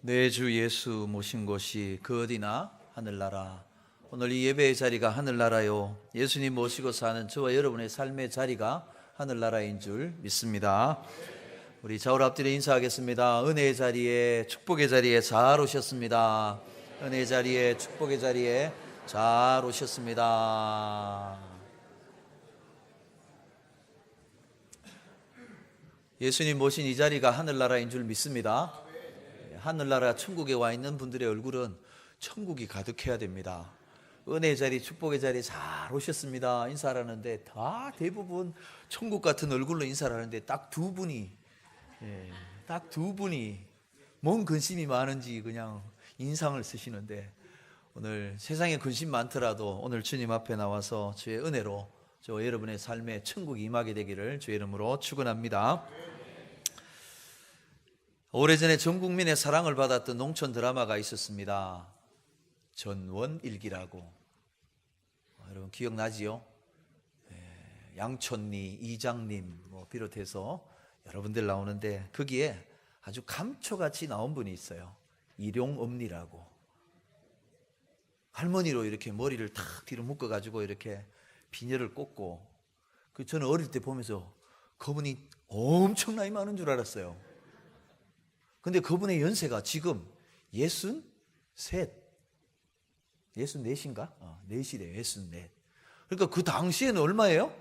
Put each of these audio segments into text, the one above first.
내 주 예수 모신 곳이 그 어디나 하늘나라. 오늘 이 예배의 자리가 하늘나라요. 예수님 모시고 사는 저와 여러분의 삶의 자리가 하늘나라인 줄 믿습니다. 우리 좌우를 앞뒤로 인사하겠습니다. 은혜의 자리에, 축복의 자리에 잘 오셨습니다. 은혜의 자리에, 축복의 자리에 잘 오셨습니다. 예수님 모신 이 자리가 하늘나라인 줄 믿습니다. 하늘나라 천국에 와 있는 분들의 얼굴은 천국이 가득해야 됩니다. 은혜의 자리, 축복의 자리에 잘 오셨습니다 인사하는데 다 대부분 천국 같은 얼굴로 인사를 하는데 딱 두 분이 뭔 근심이 많은지 그냥 인상을 쓰시는데, 오늘 세상에 근심 많더라도 오늘 주님 앞에 나와서 주의 은혜로 저와 여러분의 삶에 천국이 임하게 되기를 주의 이름으로 축원합니다. 오래전에 전 국민의 사랑을 받았던 농촌 드라마가 있었습니다. 전원일기라고. 여러분 기억나지요? 양촌리, 이장님 비롯해서 여러분들 나오는데, 거기에 아주 감초같이 나온 분이 있어요. 일용엄니라고. 할머니로 이렇게 머리를 탁 뒤로 묶어가지고 이렇게 비녀를 꽂고, 저는 어릴 때 보면서 그분이 엄청나게 많은 줄 알았어요. 근데 그분의 연세가 지금 63, 64인가? 4시래, 64. 그러니까 그 당시에는 얼마예요?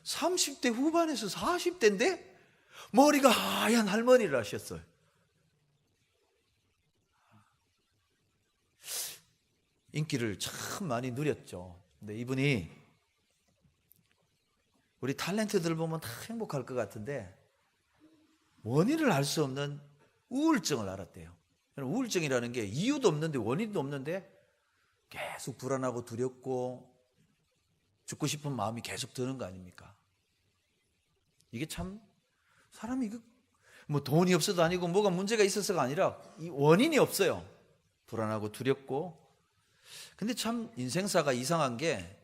30대 후반에서 40대인데 머리가 하얀 할머니를 하셨어요. 인기를 참 많이 누렸죠. 근데 이분이 우리 탤런트들 보면 다 행복할 것 같은데 원인을 알 수 없는 우울증을 앓았대요. 우울증이라는 게 이유도 없는데, 원인도 없는데 계속 불안하고 두렵고 죽고 싶은 마음이 계속 드는 거 아닙니까? 이게 참 사람이 뭐 돈이 없어도 아니고 뭐가 문제가 있어서가 아니라 이 원인이 없어요. 불안하고 두렵고. 근데 참 인생사가 이상한 게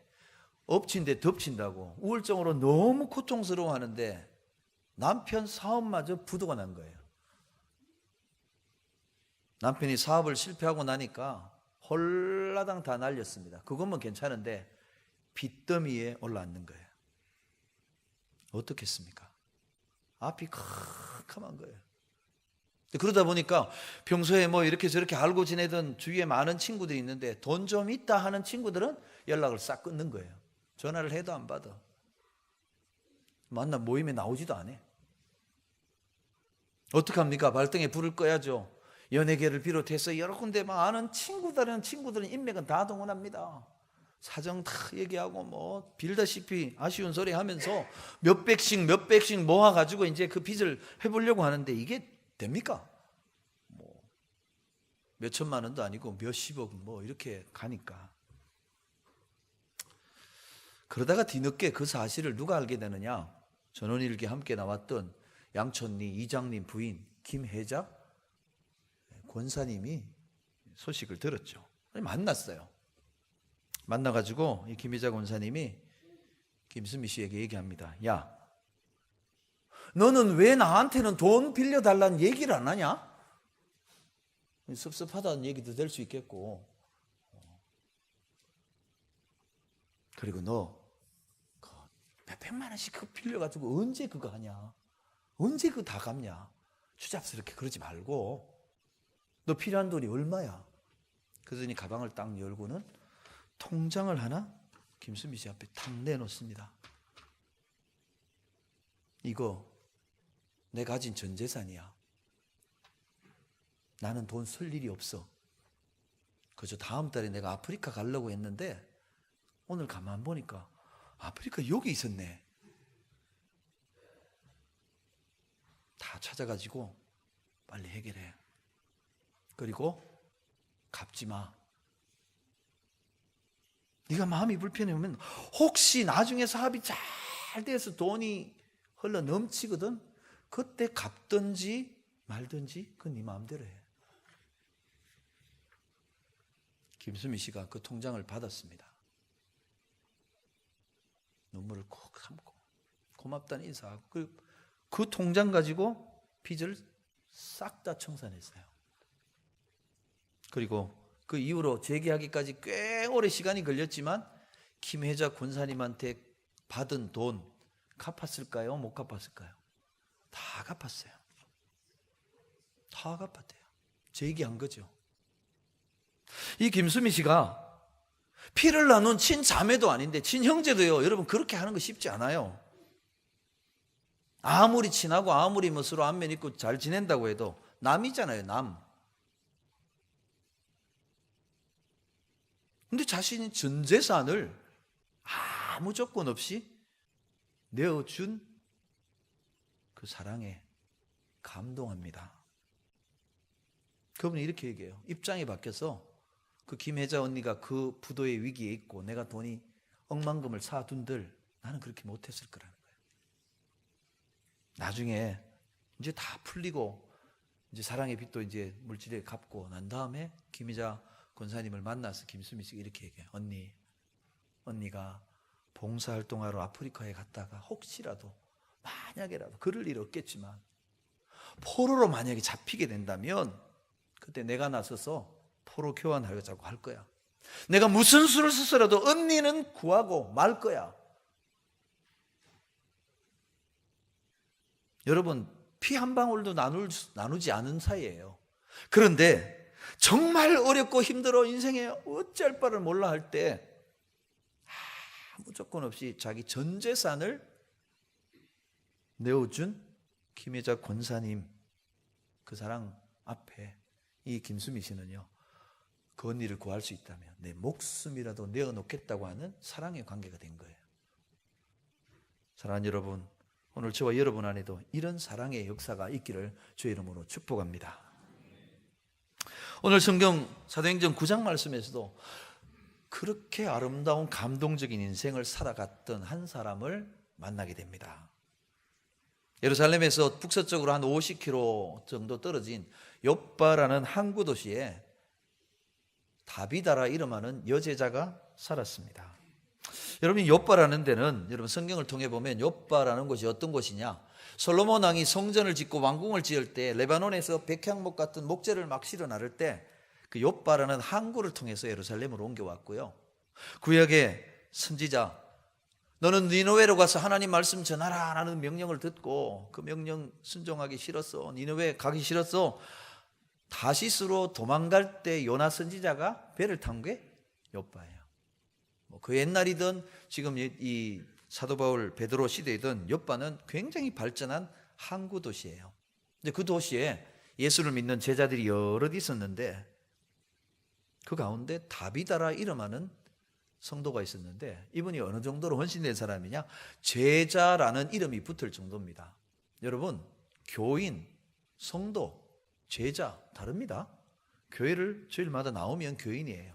엎친 데 덮친다고 우울증으로 너무 고통스러워하는데 남편 사업마저 부도가 난 거예요. 남편이 사업을 실패하고 나니까 홀라당 다 날렸습니다. 그것만 괜찮은데 빚더미에 올라앉는 거예요. 어떻겠습니까? 앞이 캄캄한 거예요. 그러다 보니까 평소에 뭐 이렇게 저렇게 알고 지내던 주위에 많은 친구들이 있는데 돈 좀 있다 하는 친구들은 연락을 싹 끊는 거예요. 전화를 해도 안 받아. 만나 모임에 나오지도 않아. 어떡합니까? 발등에 불을 꺼야죠. 연예계를 비롯해서 여러 군데 아는 친구들은 인맥은 다 동원합니다. 사정 다 얘기하고 뭐 빌다시피 아쉬운 소리 하면서 몇백씩 모아가지고 이제 그 빚을 해보려고 하는데 이게 됩니까? 뭐 몇천만 원도 아니고 몇십억 뭐 이렇게 가니까. 그러다가 뒤늦게 그 사실을 누가 알게 되느냐? 전원일기 함께 나왔던 양촌리 이장님 부인 김혜자 권사님이 소식을 들었죠. 만났어요. 만나가지고 이 김혜자 권사님이 김수미 씨에게 얘기합니다. 야, 너는 왜 나한테는 돈 빌려달라는 얘기를 안 하냐? 섭섭하다는 얘기도 될 수 있겠고, 그리고 너 몇백만 원씩 그거 빌려가지고 언제 그거 하냐? 언제 그거 다 갚냐? 추잡스럽게 그러지 말고 너 필요한 돈이 얼마야? 그러더니 가방을 딱 열고는 통장을 하나 김수미 씨 앞에 탁 내놓습니다. 이거 내 가진 전 재산이야. 나는 돈 쓸 일이 없어. 그저 다음 달에 내가 아프리카 가려고 했는데 오늘 가만 보니까 아프리카 여기 있었네. 다 찾아가지고 빨리 해결해. 그리고 갚지 마. 네가 마음이 불편해오면 혹시 나중에 사업이 잘 돼서 돈이 흘러 넘치거든, 그때 갚든지 말든지 그건 네 마음대로 해. 김수미 씨가 그 통장을 받았습니다. 눈물을 콕 참고 고맙다는 인사하고 그 통장 가지고 빚을 싹 다 청산했어요. 그리고 그 이후로 재개하기까지 꽤 오래 시간이 걸렸지만 김혜자 권사님한테 받은 돈 갚았을까요? 못 갚았을까요? 다 갚았어요. 다 갚았대요. 재개한 거죠. 이 김수미 씨가 피를 나눈 친자매도 아닌데 친형제도요. 여러분 그렇게 하는 거 쉽지 않아요. 아무리 친하고 아무리 뭐 서로 안면 있고 잘 지낸다고 해도 남이잖아요. 남. 근데 자신이 전 재산을 아무 조건 없이 내어준 그 사랑에 감동합니다. 그분이 이렇게 얘기해요. 입장이 바뀌어서 그 김혜자 언니가 그 부도의 위기에 있고 내가 돈이 억만금을 사둔들 나는 그렇게 못했을 거라는 거예요. 나중에 이제 다 풀리고 이제 사랑의 빚도 이제 물질에 갚고 난 다음에 김혜자 권사님을 만나서 김수미 씨가 이렇게 얘기해요. 언니가 봉사활동하러 아프리카에 갔다가 혹시라도 만약에라도 그럴 일 없겠지만 포로로 만약에 잡히게 된다면 그때 내가 나서서 포로 교환하자고 할 거야. 내가 무슨 수를 써서라도 언니는 구하고 말 거야. 여러분 피 한 방울도 나누지 않은 사이예요. 그런데 정말 어렵고 힘들어 인생에 어찌할 바를 몰라 할 때 아무 조건 없이 자기 전 재산을 내어준 김혜자 권사님 그 사랑 앞에 이 김수미 씨는요 그 언니를 구할 수 있다면 내 목숨이라도 내어놓겠다고 하는 사랑의 관계가 된 거예요. 사랑하는 여러분, 오늘 저와 여러분 안에도 이런 사랑의 역사가 있기를 주의 이름으로 축복합니다. 오늘 성경 사도행전 9장 말씀에서도 그렇게 아름다운 감동적인 인생을 살아갔던 한 사람을 만나게 됩니다. 예루살렘에서 북서쪽으로 한 50km 정도 떨어진 욥바라는 항구 도시에 다비다라 이름하는 여제자가 살았습니다. 여러분 욥바라는 데는 여러분 성경을 통해 보면 욥바라는 곳이 어떤 곳이냐? 솔로몬 왕이 성전을 짓고 왕궁을 지을 때 레바논에서 백향목 같은 목재를 막 실어 나를 때 그 욥바라는 항구를 통해서 예루살렘으로 옮겨왔고요. 구약의 선지자 너는 니느웨로 가서 하나님 말씀 전하라 라는 명령을 듣고 그 명령 순종하기 싫었어. 니느웨 가기 싫었어. 다시스로 도망갈 때 요나 선지자가 배를 탄 게 욥바예요. 그 옛날이든 지금 이 사도 바울 베드로 시대이든 욥바는 굉장히 발전한 항구 도시예요. 근데 그 도시에 예수를 믿는 제자들이 여럿 있었는데 그 가운데 다비다라 이름하는 성도가 있었는데 이분이 어느 정도로 헌신된 사람이냐? 제자라는 이름이 붙을 정도입니다. 여러분 교인, 성도, 제자 다릅니다. 교회를 주일마다 나오면 교인이에요.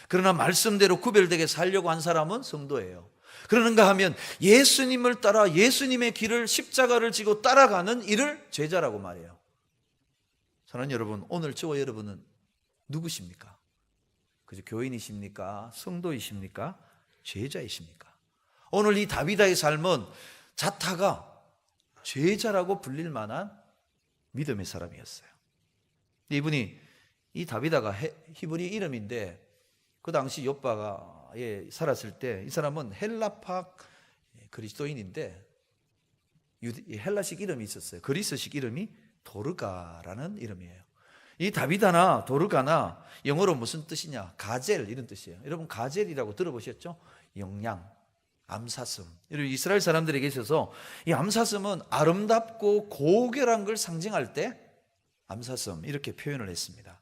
그러나 말씀대로 구별되게 살려고 한 사람은 성도예요. 그러는가 하면 예수님을 따라 예수님의 길을 십자가를 지고 따라가는 이를 제자라고 말해요. 사랑하는 여러분, 오늘 저와 여러분은 누구십니까? 그저 교인이십니까? 성도이십니까? 제자이십니까? 오늘 이 다비다의 삶은 자타가 제자라고 불릴 만한 믿음의 사람이었어요. 이분이 이 다비다가 히브리 이름인데 그 당시 욥바가 살았을 때 이 사람은 헬라파 그리스도인인데 헬라식 이름이 있었어요. 그리스식 이름이 도르가라는 이름이에요. 이 다비다나 도르가나 영어로 무슨 뜻이냐? 가젤 이런 뜻이에요. 여러분 가젤이라고 들어보셨죠? 영양, 암사슴. 여러분 이스라엘 사람들에게 있어서 이 암사슴은 아름답고 고결한 걸 상징할 때 암사슴 이렇게 표현을 했습니다.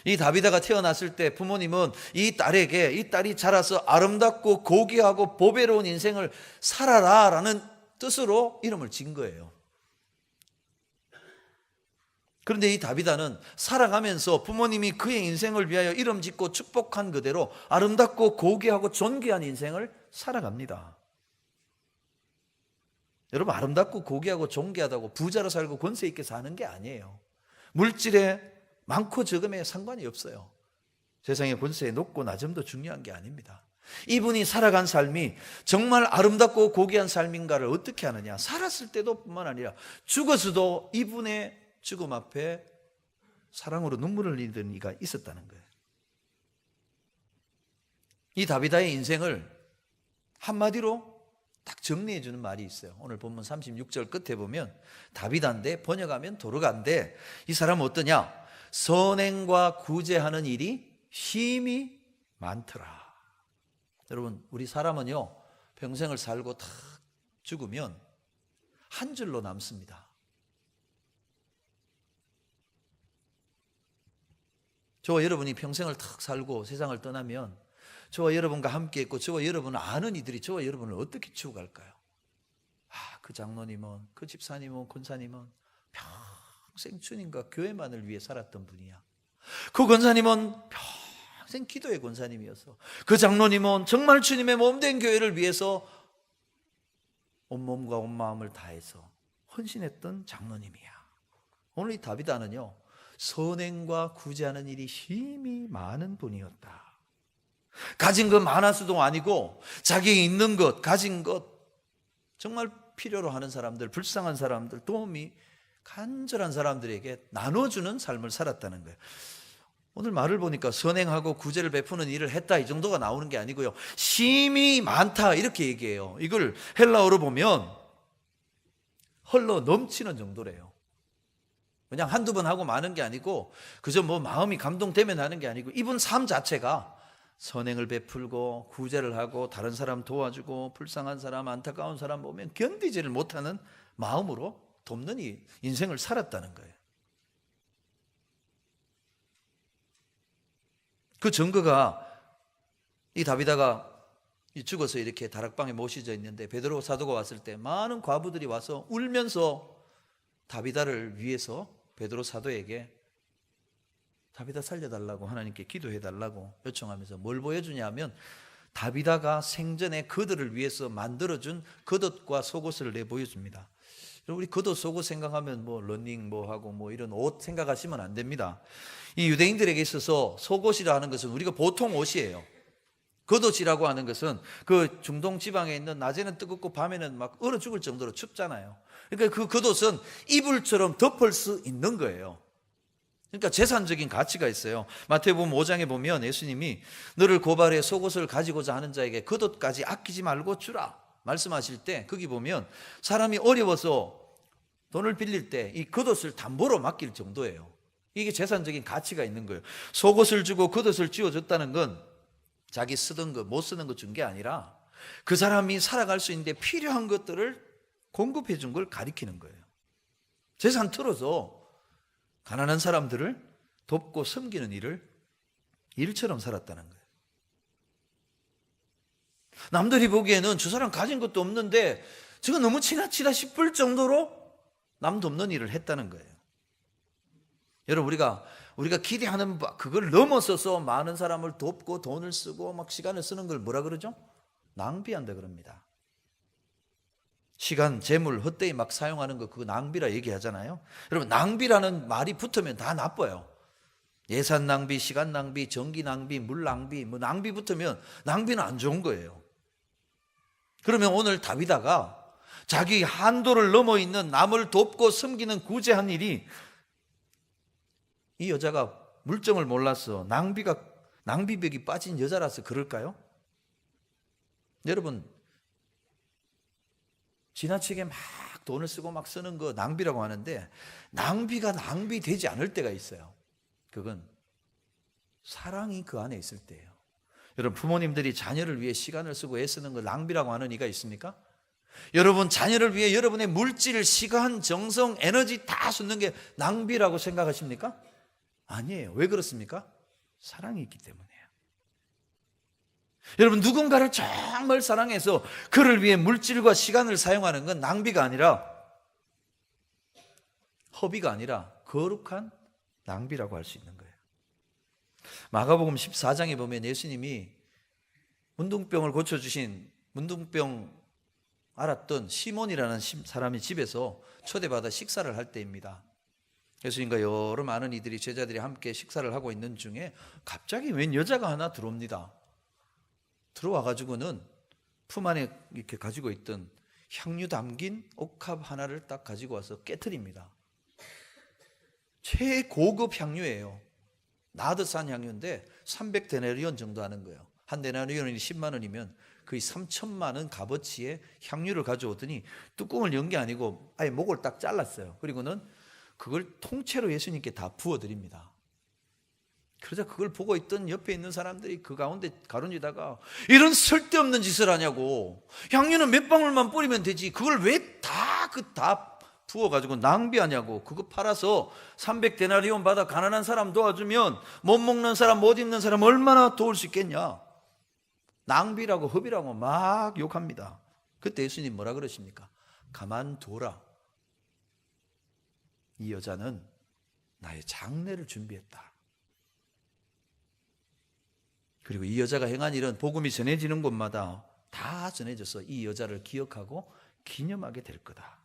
이 다비다가 태어났을 때 부모님은 이 딸에게 이 딸이 자라서 아름답고 고귀하고 보배로운 인생을 살아라라는 뜻으로 이름을 지은 거예요. 그런데 이 다비다는 살아가면서 부모님이 그의 인생을 위하여 이름 짓고 축복한 그대로 아름답고 고귀하고 존귀한 인생을 살아갑니다. 여러분 아름답고 고귀하고 존귀하다고 부자로 살고 권세 있게 사는 게 아니에요. 물질에 많고 적음에 상관이 없어요. 세상의 권세에 높고 낮음도 중요한 게 아닙니다. 이분이 살아간 삶이 정말 아름답고 고귀한 삶인가를 어떻게 하느냐? 살았을 때도 뿐만 아니라 죽어서도 이분의 죽음 앞에 사랑으로 눈물을 흘리던 이가 있었다는 거예요. 이 다비다의 인생을 한마디로 딱 정리해 주는 말이 있어요. 오늘 본문 36절 끝에 보면 다비다인데 번역하면 도르가인데 이 사람은 어떠냐? 선행과 구제하는 일이 힘이 많더라. 여러분, 우리 사람은요 평생을 살고 다 죽으면 한 줄로 남습니다. 저와 여러분이 평생을 탁 살고 세상을 떠나면 저와 여러분과 함께 있고 저와 여러분을 아는 이들이 저와 여러분을 어떻게 치워갈까요? 그 장로님은, 그 집사님은, 권사님은 평생 주님과 교회만을 위해 살았던 분이야. 그 권사님은 평생 기도의 권사님이었어. 그 장로님은 정말 주님의 몸된 교회를 위해서 온몸과 온마음을 다해서 헌신했던 장로님이야. 오늘 이 다비다는요 선행과 구제하는 일이 힘이 많은 분이었다. 가진 것 많아서도 아니고 자기 있는 것, 가진 것, 정말 필요로 하는 사람들, 불쌍한 사람들, 도움이 간절한 사람들에게 나눠주는 삶을 살았다는 거예요. 오늘 말을 보니까 선행하고 구제를 베푸는 일을 했다 이 정도가 나오는 게 아니고요 힘이 많다 이렇게 얘기해요. 이걸 헬라어로 보면 흘러 넘치는 정도래요. 그냥 한두 번 하고 마는 게 아니고 그저 뭐 마음이 감동되면 하는 게 아니고 이분 삶 자체가 선행을 베풀고 구제를 하고 다른 사람 도와주고 불쌍한 사람, 안타까운 사람 보면 견디지를 못하는 마음으로 돕는 이 인생을 살았다는 거예요. 그 증거가 이 다비다가 죽어서 이렇게 다락방에 모시져 있는데 베드로 사도가 왔을 때 많은 과부들이 와서 울면서 다비다를 위해서 베드로 사도에게 다비다 살려달라고 하나님께 기도해달라고 요청하면서 뭘 보여주냐면 다비다가 생전에 그들을 위해서 만들어준 겉옷과 속옷을 내보여줍니다. 우리 겉옷 속옷 생각하면 뭐 러닝 뭐 하고 뭐 이런 옷 생각하시면 안 됩니다. 이 유대인들에게 있어서 속옷이라 하는 것은 우리가 보통 옷이에요. 겉옷이라고 하는 것은 그 중동 지방에 있는 낮에는 뜨겁고 밤에는 막 얼어 죽을 정도로 춥잖아요. 그러니까 그 겉옷은 이불처럼 덮을 수 있는 거예요. 그러니까 재산적인 가치가 있어요. 마태복음 5장에 보면 예수님이 너를 고발해 속옷을 가지고자 하는 자에게 겉옷까지 아끼지 말고 주라 말씀하실 때 거기 보면 사람이 어려워서 돈을 빌릴 때 이 겉옷을 담보로 맡길 정도예요. 이게 재산적인 가치가 있는 거예요. 속옷을 주고 겉옷을 쥐어줬다는 건 자기 쓰던 거 못 쓰는 거 준 게 아니라 그 사람이 살아갈 수 있는데 필요한 것들을 공급해 준 걸 가리키는 거예요. 재산 틀어서 가난한 사람들을 돕고 섬기는 일처럼 살았다는 거예요. 남들이 보기에는 저 사람 가진 것도 없는데 저거 너무 지나치다 싶을 정도로 남 돕는 일을 했다는 거예요. 여러분 우리가 기대하는 바 그걸 넘어서서 많은 사람을 돕고 돈을 쓰고 막 시간을 쓰는 걸 뭐라 그러죠? 낭비한다 그럽니다. 시간, 재물, 헛되이 막 사용하는 거 그거 낭비라 얘기하잖아요. 여러분 낭비라는 말이 붙으면 다 나빠요. 예산 낭비, 시간 낭비, 전기 낭비, 물 낭비, 뭐 낭비 붙으면 낭비는 안 좋은 거예요. 그러면 오늘 다비다가 자기 한도를 넘어 있는 남을 돕고 섬기는 구제한 일이 이 여자가 물정을 몰라서 낭비벽이 빠진 여자라서 그럴까요? 여러분 지나치게 막 돈을 쓰고 막 쓰는 거 낭비라고 하는데 낭비가 낭비되지 않을 때가 있어요. 그건 사랑이 그 안에 있을 때예요. 여러분 부모님들이 자녀를 위해 시간을 쓰고 애쓰는 걸 낭비라고 하는 이가 있습니까? 여러분 자녀를 위해 여러분의 물질, 시간, 정성, 에너지 다 쏟는 게 낭비라고 생각하십니까? 아니에요. 왜 그렇습니까? 사랑이 있기 때문이에요. 여러분 누군가를 정말 사랑해서 그를 위해 물질과 시간을 사용하는 건 낭비가 아니라 허비가 아니라 거룩한 낭비라고 할 수 있는 거예요. 마가복음 14장에 보면 예수님이 문둥병을 고쳐주신 문둥병 앓았던 시몬이라는 사람이 집에서 초대받아 식사를 할 때입니다. 예수님과 여러 많은 이들이 제자들이 함께 식사를 하고 있는 중에 갑자기 웬 여자가 하나 들어옵니다. 들어와가지고는 품 안에 이렇게 가지고 있던 향유 담긴 옥합 하나를 딱 가지고 와서 깨트립니다. 최고급 향유예요. 나드산 향유인데 300데나리온 정도 하는 거예요. 한 데나리온이 10만 원이면 거의 3천만 원 값어치의 향유를 가져오더니 뚜껑을 연 게 아니고 아예 목을 딱 잘랐어요. 그리고는 그걸 통째로 예수님께 다 부어드립니다. 그러자 그걸 보고 있던 옆에 있는 사람들이 그 가운데 가론지다가 이런 쓸데없는 짓을 하냐고, 향유는 몇 방울만 뿌리면 되지 그걸 왜 다 부어가지고 낭비하냐고, 그거 팔아서 300데나리온 받아 가난한 사람 도와주면 못 먹는 사람 못 입는 사람 얼마나 도울 수 있겠냐, 낭비라고 허비라고 막 욕합니다. 그때 예수님 뭐라 그러십니까? 가만두어라. 이 여자는 나의 장례를 준비했다. 그리고 이 여자가 행한 일은 복음이 전해지는 곳마다 다 전해져서 이 여자를 기억하고 기념하게 될 거다.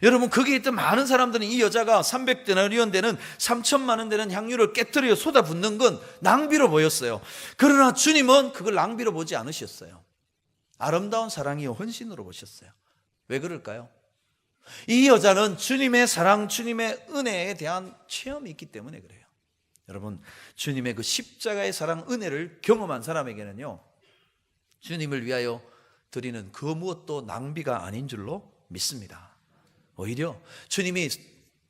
여러분, 거기에 있던 많은 사람들은 이 여자가 300데나리온 되는 3천만 원 되는 향유를 깨뜨려 쏟아붓는 건 낭비로 보였어요. 그러나 주님은 그걸 낭비로 보지 않으셨어요. 아름다운 사랑이요 헌신으로 보셨어요. 왜 그럴까요? 이 여자는 주님의 사랑, 주님의 은혜에 대한 체험이 있기 때문에 그래요. 여러분, 주님의 그 십자가의 사랑, 은혜를 경험한 사람에게는요, 주님을 위하여 드리는 그 무엇도 낭비가 아닌 줄로 믿습니다. 오히려 주님이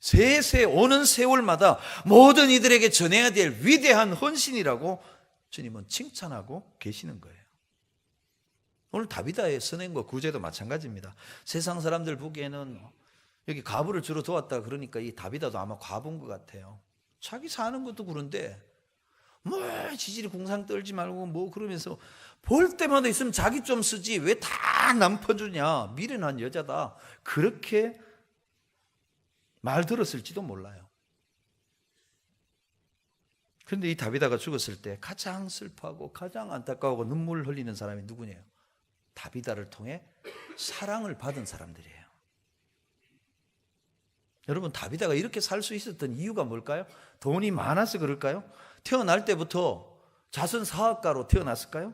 세세 오는 세월마다 모든 이들에게 전해야 될 위대한 헌신이라고 주님은 칭찬하고 계시는 거예요. 오늘 다비다의 선행과 구제도 마찬가지입니다. 세상 사람들 보기에는 여기 과부를 주로 도왔다 그러니까 이 다비다도 아마 과부인 것 같아요. 자기 사는 것도 그런데 뭐 지질이 궁상 떨지 말고 뭐 그러면서 볼 때마다 있으면 자기 좀 쓰지 왜 다 남 퍼주냐, 미련한 여자다, 그렇게 말 들었을지도 몰라요. 그런데 이 다비다가 죽었을 때 가장 슬퍼하고 가장 안타까워하고 눈물 흘리는 사람이 누구냐요? 다비다를 통해 사랑을 받은 사람들이에요. 여러분, 다비다가 이렇게 살 수 있었던 이유가 뭘까요? 돈이 많아서 그럴까요? 태어날 때부터 자선 사업가로 태어났을까요?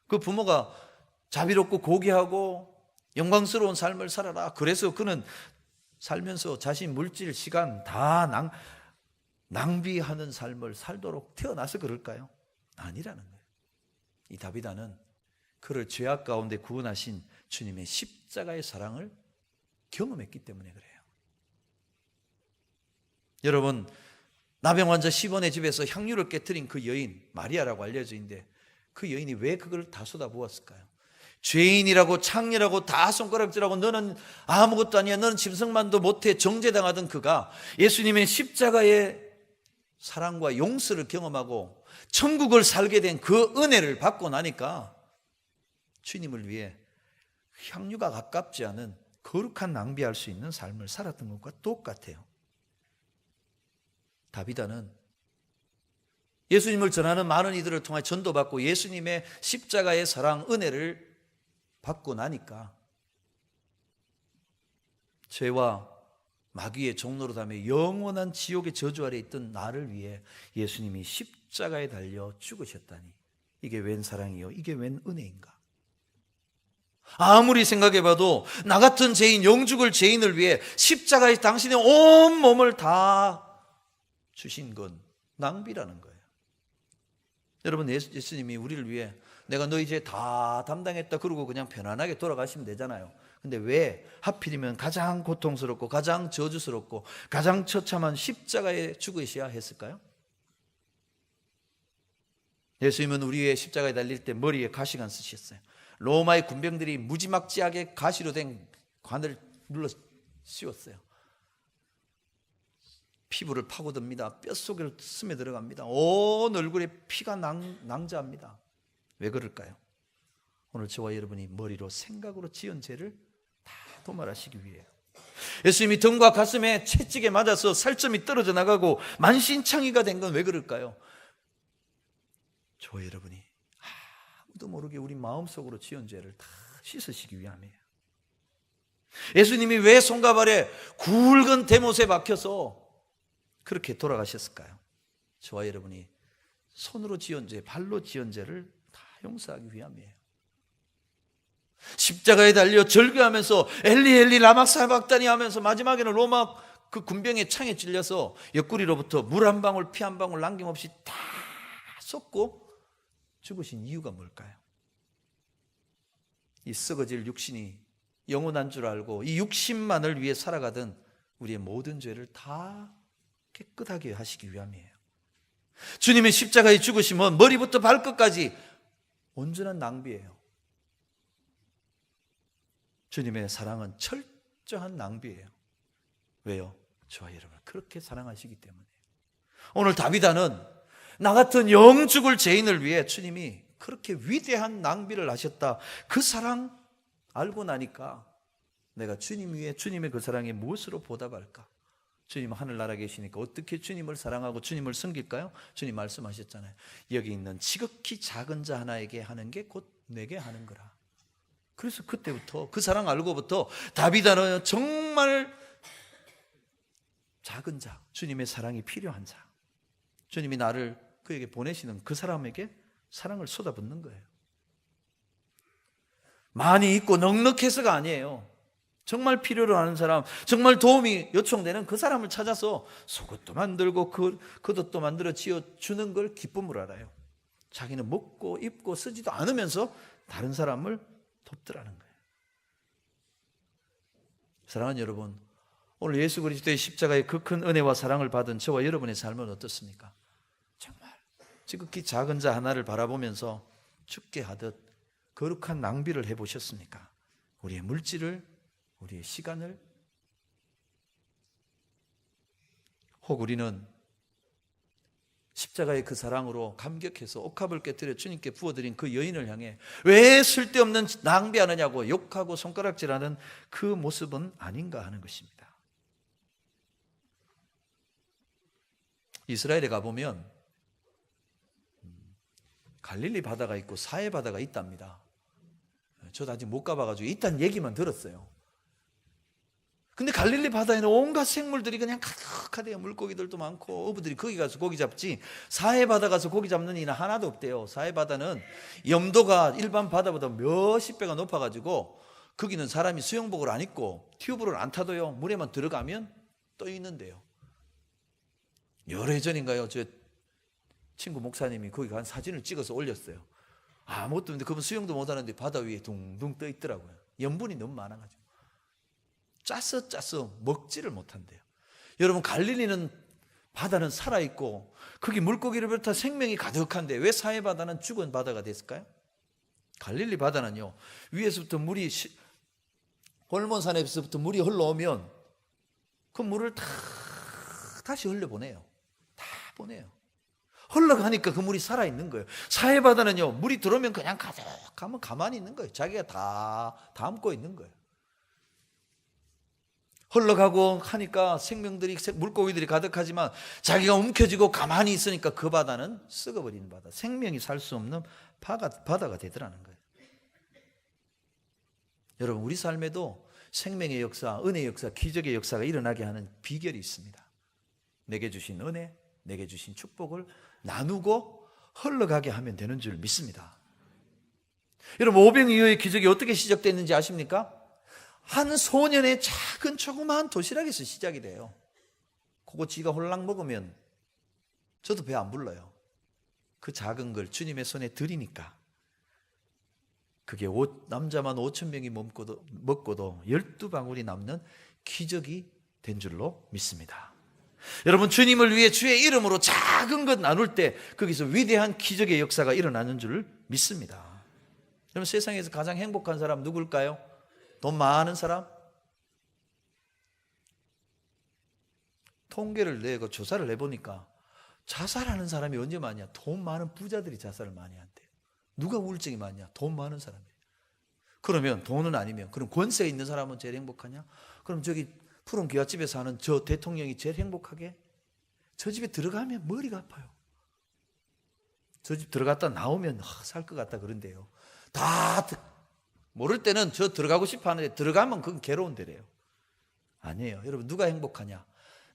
그 부모가 자비롭고 고귀하고 영광스러운 삶을 살아라, 그래서 그는 살면서 자신 물질, 시간 다 낭비하는 삶을 살도록 태어나서 그럴까요? 아니라는 거예요. 이 다비다는 그를 죄악 가운데 구원하신 주님의 십자가의 사랑을 경험했기 때문에 그래요. 여러분, 나병 환자 시몬의 집에서 향유를 깨뜨린 그 여인 마리아라고 알려져 있는데 그 여인이 왜 그걸 다 쏟아부었을까요? 죄인이라고 창녀라고 다 손가락질하고 너는 아무것도 아니야, 너는 짐승만도 못해 정죄당하던 그가 예수님의 십자가의 사랑과 용서를 경험하고 천국을 살게 된 그 은혜를 받고 나니까 주님을 위해 향유가 가깝지 않은 거룩한 낭비할 수 있는 삶을 살았던 것과 똑같아요. 다비다는 예수님을 전하는 많은 이들을 통해 전도받고 예수님의 십자가의 사랑, 은혜를 받고 나니까 죄와 마귀의 종로로 담에 영원한 지옥의 저주 아래 있던 나를 위해 예수님이 십자가에 달려 죽으셨다니, 이게 웬 사랑이요, 이게 웬 은혜인가. 아무리 생각해봐도 나 같은 죄인, 영죽을 죄인을 위해 십자가에 당신의 온 몸을 다 주신 건 낭비라는 거예요. 여러분, 예수님이 우리를 위해 내가 너희 죄 다 담당했다 그러고 그냥 편안하게 돌아가시면 되잖아요. 근데 왜 하필이면 가장 고통스럽고 가장 저주스럽고 가장 처참한 십자가에 죽으셔야 했을까요? 예수님은 우리의 십자가에 달릴 때 머리에 가시관 쓰셨어요. 로마의 군병들이 무지막지하게 가시로 된 관을 눌러 씌웠어요. 피부를 파고듭니다. 뼛속에 스며들어갑니다. 온 얼굴에 피가 낭자합니다. 왜 그럴까요? 오늘 저와 여러분이 머리로 생각으로 지은 죄를 다 도말하시기 위해요. 예수님이 등과 가슴에 채찍에 맞아서 살점이 떨어져 나가고 만신창이가 된 건 왜 그럴까요? 저와 여러분이 아무도 모르게 우리 마음속으로 지은 죄를 다 씻으시기 위함이에요. 예수님이 왜 손과 발에 굵은 대못에 박혀서 그렇게 돌아가셨을까요? 저와 여러분이 손으로 지은 죄, 발로 지은 죄를 다 용서하기 위함이에요. 십자가에 달려 절규하면서 엘리 엘리 라마 사박다니 하면서 마지막에는 로마 그 군병의 창에 찔려서 옆구리로부터 물 한 방울 피 한 방울 남김없이 다 쏟고 죽으신 이유가 뭘까요? 이 썩어질 육신이 영원한 줄 알고 이 육신만을 위해 살아가던 우리의 모든 죄를 다 깨끗하게 하시기 위함이에요. 주님의 십자가의 죽으심은 머리부터 발끝까지 온전한 낭비예요. 주님의 사랑은 철저한 낭비예요. 왜요? 저와 여러분을 그렇게 사랑하시기 때문이에요. 오늘 다비다는 나 같은 영 죽을 죄인을 위해 주님이 그렇게 위대한 낭비를 하셨다. 그 사랑 알고 나니까 내가 주님 위에 주님의 그 사랑에 무엇으로 보답할까? 주님 하늘나라 계시니까 어떻게 주님을 사랑하고 주님을 섬길까요? 주님 말씀하셨잖아요. 여기 있는 지극히 작은 자 하나에게 하는 게 곧 내게 하는 거라. 그래서 그때부터 그 사랑 알고부터 다비다는 정말 작은 자, 주님의 사랑이 필요한 자, 주님이 나를 그에게 보내시는 그 사람에게 사랑을 쏟아붓는 거예요. 많이 있고 넉넉해서가 아니에요. 정말 필요로 하는 사람, 정말 도움이 요청되는 그 사람을 찾아서 속옷도 만들고 겉옷도 만들어 지어주는 걸 기쁨으로 알아요. 자기는 먹고 입고 쓰지도 않으면서 다른 사람을 돕더라는 거예요. 사랑하는 여러분, 오늘 예수 그리스도의 십자가의 그 큰 은혜와 사랑을 받은 저와 여러분의 삶은 어떻습니까? 정말 지극히 작은 자 하나를 바라보면서 죽게 하듯 거룩한 낭비를 해보셨습니까? 우리의 물질을, 우리의 시간을, 혹 우리는 십자가의 그 사랑으로 감격해서 옥합을 깨뜨려 주님께 부어드린 그 여인을 향해 왜 쓸데없는 낭비하느냐고 욕하고 손가락질하는 그 모습은 아닌가 하는 것입니다. 이스라엘에 가보면 갈릴리 바다가 있고 사해 바다가 있답니다. 저도 아직 못 가봐가지고 있다는 얘기만 들었어요. 근데 갈릴리 바다에는 온갖 생물들이 그냥 가득하대요. 물고기들도 많고 어부들이 거기 가서 고기 잡지 사해 바다 가서 고기 잡는 이는 하나도 없대요. 사해 바다는 염도가 일반 바다보다 몇십 배가 높아가지고 거기는 사람이 수영복을 안 입고 튜브를 안 타도요 물에만 들어가면 떠 있는데요. 여러 해 전인가요? 저 친구 목사님이 거기 간 사진을 찍어서 올렸어요. 아무것도 없는데 그분 수영도 못하는데 바다 위에 둥둥 떠 있더라고요. 염분이 너무 많아가지고 짜서 먹지를 못한대요. 여러분, 갈릴리는 바다는 살아있고 거기 물고기를 비롯한 생명이 가득한데 왜 사해 바다는 죽은 바다가 됐을까요? 갈릴리 바다는요 위에서부터 물이 홀몬산에서부터 물이 흘러오면 그 물을 다 다시 흘려보내요. 다 보내요. 흘러가니까 그 물이 살아있는 거예요. 사해 바다는요 물이 들어오면 그냥 가득하면 가만히 있는 거예요. 자기가 다 담고 있는 거예요. 흘러가고 하니까 생명들이, 물고기들이 가득하지만 자기가 움켜쥐고 가만히 있으니까 그 바다는 썩어버리는 바다, 생명이 살 수 없는 바다가 되더라는 거예요. 여러분, 우리 삶에도 생명의 역사, 은혜의 역사, 기적의 역사가 일어나게 하는 비결이 있습니다. 내게 주신 은혜, 내게 주신 축복을 나누고 흘러가게 하면 되는 줄 믿습니다. 여러분, 오병이어의 기적이 어떻게 시작됐는지 아십니까? 한 소년의 작은 조그마한 도시락에서 시작이 돼요. 그거 지가 홀랑 먹으면 저도 배 안 불러요. 그 작은 걸 주님의 손에 드리니까 그게 남자만 5,000명이 먹고도 12방울이 남는 기적이 된 줄로 믿습니다. 여러분, 주님을 위해 주의 이름으로 작은 것 나눌 때 거기서 위대한 기적의 역사가 일어나는 줄 믿습니다. 여러분, 세상에서 가장 행복한 사람 누굴까요? 돈 많은 사람? 통계를 내고 조사를 해보니까 자살하는 사람이 언제 많냐? 돈 많은 부자들이 자살을 많이 한대요. 누가 우울증이 많냐? 돈 많은 사람이에요. 그러면 돈은 아니면 그럼 권세 있는 사람은 제일 행복하냐? 그럼 저기 푸른 기와집에 사는 저 대통령이 제일 행복하게? 저 집에 들어가면 머리가 아파요. 저 집 들어갔다 나오면 살 것 같다 그런데요. 다 모를 때는 저 들어가고 싶어 하는데 들어가면 그건 괴로운 데래요. 아니에요. 여러분, 누가 행복하냐?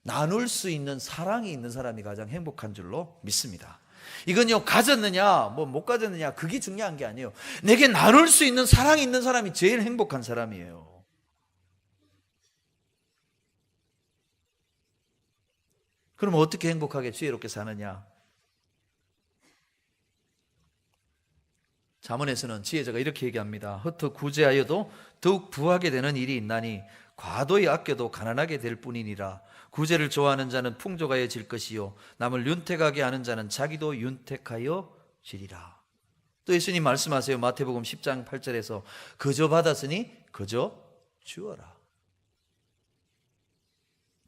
나눌 수 있는 사랑이 있는 사람이 가장 행복한 줄로 믿습니다. 이건요, 가졌느냐 뭐 못 가졌느냐 그게 중요한 게 아니에요. 내게 나눌 수 있는 사랑이 있는 사람이 제일 행복한 사람이에요. 그러면 어떻게 행복하게 지혜롭게 사느냐? 잠언에서는 지혜자가 이렇게 얘기합니다. 흩어 구제하여도 더욱 부하게 되는 일이 있나니 과도히 아껴도 가난하게 될 뿐이니라. 구제를 좋아하는 자는 풍족하여질 것이요 남을 윤택하게 하는 자는 자기도 윤택하여지리라. 또 예수님 말씀하세요. 마태복음 10장 8절에서 그저 받았으니 그저 주어라.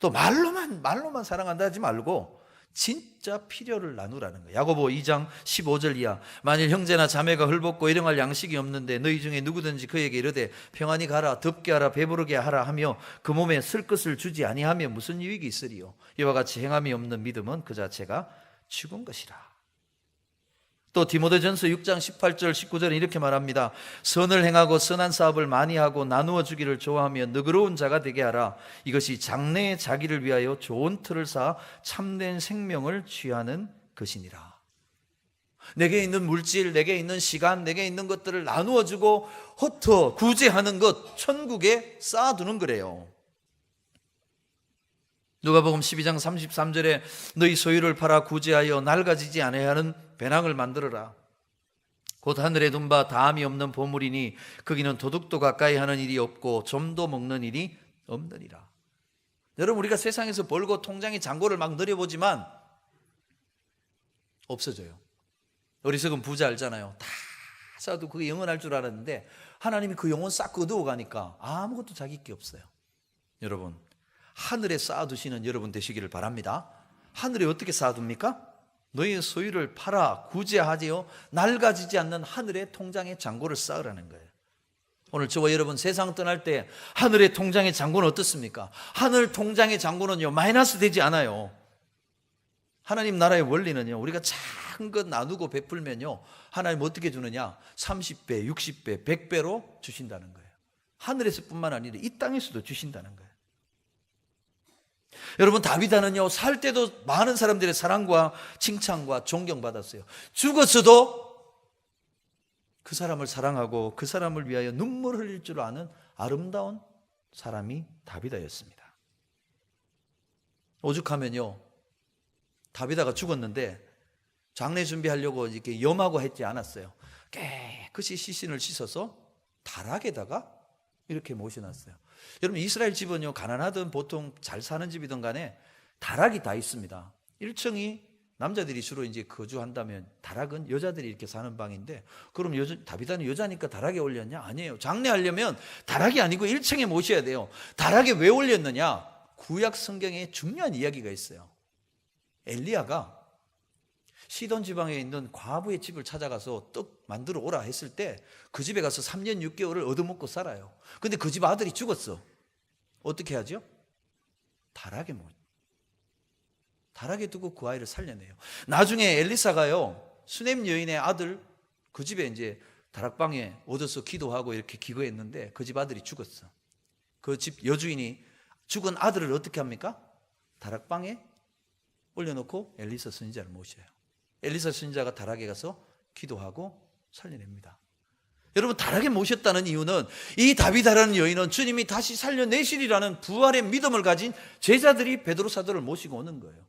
또 말로만 사랑한다 하지 말고 진짜 필요를 나누라는 거예요. 야고보 2장 15절 이하 만일 형제나 자매가 헐벗고 일용할 양식이 없는데 너희 중에 누구든지 그에게 이르되 평안히 가라 덥게 하라 배부르게 하라 하며 그 몸에 쓸 것을 주지 아니하면 무슨 유익이 있으리요. 이와 같이 행함이 없는 믿음은 그 자체가 죽은 것이라. 또 디모데전서 6장 18절 19절은 이렇게 말합니다. 선을 행하고 선한 사업을 많이 하고 나누어 주기를 좋아하며 너그러운 자가 되게 하라. 이것이 장래의 자기를 위하여 좋은 틀을 쌓아 참된 생명을 취하는 것이니라. 내게 있는 물질, 내게 있는 시간, 내게 있는 것들을 나누어 주고 흩어 구제하는 것, 천국에 쌓아두는 거래요. 누가복음 12장 33절에 너희 소유를 팔아 구제하여 낡아지지 아니하여 하는 배낭을 만들어라. 곧 하늘에 둔 바 다함이 없는 보물이니 거기는 도둑도 가까이 하는 일이 없고 좀도 먹는 일이 없느니라. 여러분, 우리가 세상에서 벌고 통장의 잔고를 막 늘여보지만 없어져요. 어리석은 부자 알잖아요. 다 쌓아도 그게 영원할 줄 알았는데 하나님이 그 영혼 싹 거두어가니까 아무것도 자기 게 없어요. 여러분, 하늘에 쌓아두시는 여러분 되시기를 바랍니다. 하늘에 어떻게 쌓아둡니까? 너희의 소유를 팔아 구제하지요 낡아지지 않는 하늘의 통장에 잔고를 쌓으라는 거예요. 오늘 저와 여러분 세상 떠날 때 하늘의 통장의 잔고는 어떻습니까? 하늘 통장의 잔고는요 마이너스 되지 않아요. 하나님 나라의 원리는요 우리가 작은 것 나누고 베풀면요 하나님 어떻게 주느냐 30배, 60배, 100배로 주신다는 거예요. 하늘에서 뿐만 아니라 이 땅에서도 주신다는 거예요. 여러분, 다윗은요 살 때도 많은 사람들의 사랑과 칭찬과 존경받았어요. 죽었어도 그 사람을 사랑하고 그 사람을 위하여 눈물 흘릴 줄 아는 아름다운 사람이 다윗이었습니다. 오죽하면요 다윗아가 죽었는데 장례 준비하려고 이렇게 염하고 했지 않았어요. 깨끗이 시신을 씻어서 다락에다가 이렇게 모셔놨어요. 여러분, 이스라엘 집은요 가난하든 보통 잘 사는 집이든 간에 다락이 다 있습니다. 1층이 남자들이 주로 이제 거주한다면 다락은 여자들이 이렇게 사는 방인데, 그럼 다윗은 여자니까 다락에 올렸냐? 아니에요. 장례하려면 다락이 아니고 1층에 모셔야 돼요. 다락에 왜 올렸느냐? 구약 성경에 중요한 이야기가 있어요. 엘리야가 시돈 지방에 있는 과부의 집을 찾아가서 떡 만들어 오라 했을 때 그 집에 가서 3년 6개월을 얻어먹고 살아요. 근데 그 집 아들이 죽었어. 어떻게 하죠? 다락에 두고 그 아이를 살려내요. 나중에 엘리사가요 수넴 여인의 아들 그 집에 이제 다락방에 얻어서 기도하고 이렇게 기거했는데 그 집 아들이 죽었어. 그 집 여주인이 죽은 아들을 어떻게 합니까? 다락방에 올려놓고 엘리사 선지자를 모셔요. 엘리사 선지자가 다락에 가서 기도하고 살려냅니다. 여러분, 다락에 모셨다는 이유는 이 다윗이라는 여인은 주님이 다시 살려내시리라는 부활의 믿음을 가진 제자들이 베드로 사도를 모시고 오는 거예요.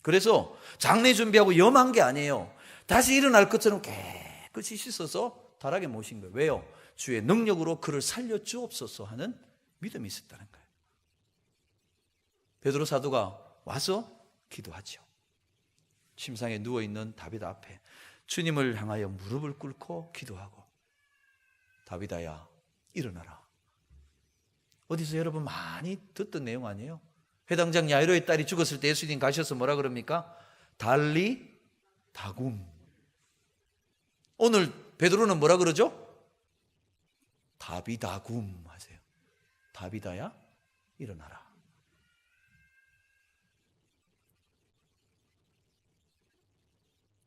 그래서 장례 준비하고 염한 게 아니에요. 다시 일어날 것처럼 깨끗이 씻어서 다락에 모신 거예요. 왜요? 주의 능력으로 그를 살려주옵소서 하는 믿음이 있었다는 거예요. 베드로 사도가 와서 기도하죠. 침상에 누워있는 다윗 앞에 주님을 향하여 무릎을 꿇고 기도하고, 다윗아야 일어나라. 어디서 여러분 많이 듣던 내용 아니에요? 회당장 야이로의 딸이 죽었을 때 예수님 가셔서 뭐라 그럽니까? 달리 다굼. 오늘 베드로는 뭐라 그러죠? 다비다굼 하세요. 다윗아야 일어나라.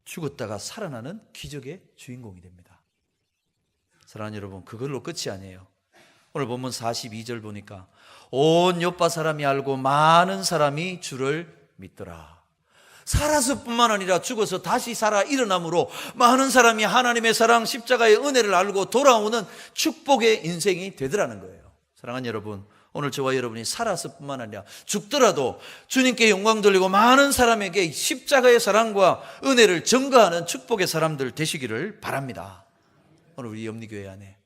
죽었다가 살아나는 기적의 주인공이 됩니다. 사랑하는 여러분, 그걸로 끝이 아니에요. 오늘 본문 42절 보니까 온 요파 사람이 알고 많은 사람이 주를 믿더라. 살아서 뿐만 아니라 죽어서 다시 살아 일어남으로 많은 사람이 하나님의 사랑, 십자가의 은혜를 알고 돌아오는 축복의 인생이 되더라는 거예요. 사랑하는 여러분, 오늘 저와 여러분이 살았을 뿐만 아니라 죽더라도 주님께 영광 돌리고 많은 사람에게 십자가의 사랑과 은혜를 증거하는 축복의 사람들 되시기를 바랍니다. 오늘 우리 염리교회 안에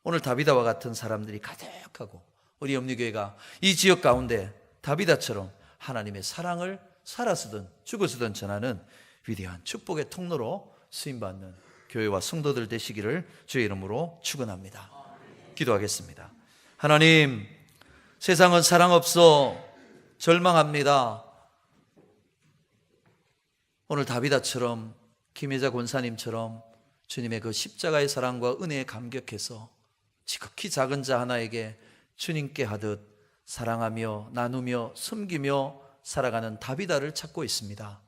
오늘 다비다와 같은 사람들이 가득하고 우리 염리교회가 이 지역 가운데 다비다처럼 하나님의 사랑을 살아서든 죽어서든 전하는 위대한 축복의 통로로 쓰임받는 교회와 성도들 되시기를 주의 이름으로 축원합니다. 기도하겠습니다. 하나님, 세상은 사랑 없어 절망합니다. 오늘 다비다처럼 김혜자 권사님처럼 주님의 그 십자가의 사랑과 은혜에 감격해서 지극히 작은 자 하나에게 주님께 하듯 사랑하며 나누며 섬기며 살아가는 다비다를 찾고 있습니다.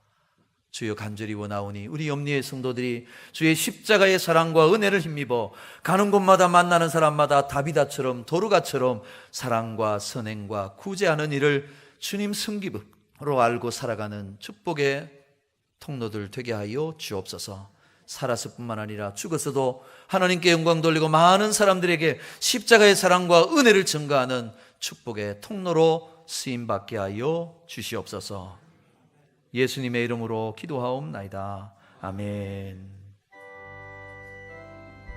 주여 간절히 원하오니 우리 염리의 성도들이 주의 십자가의 사랑과 은혜를 힘입어 가는 곳마다 만나는 사람마다 다비다처럼 도르가처럼 사랑과 선행과 구제하는 일을 주님 섬김으로 알고 살아가는 축복의 통로들 되게 하여 주옵소서. 살았을 뿐만 아니라 죽었어도 하나님께 영광 돌리고 많은 사람들에게 십자가의 사랑과 은혜를 증거하는 축복의 통로로 쓰임받게 하여 주시옵소서. 예수님의 이름으로 기도하옵나이다. 아멘.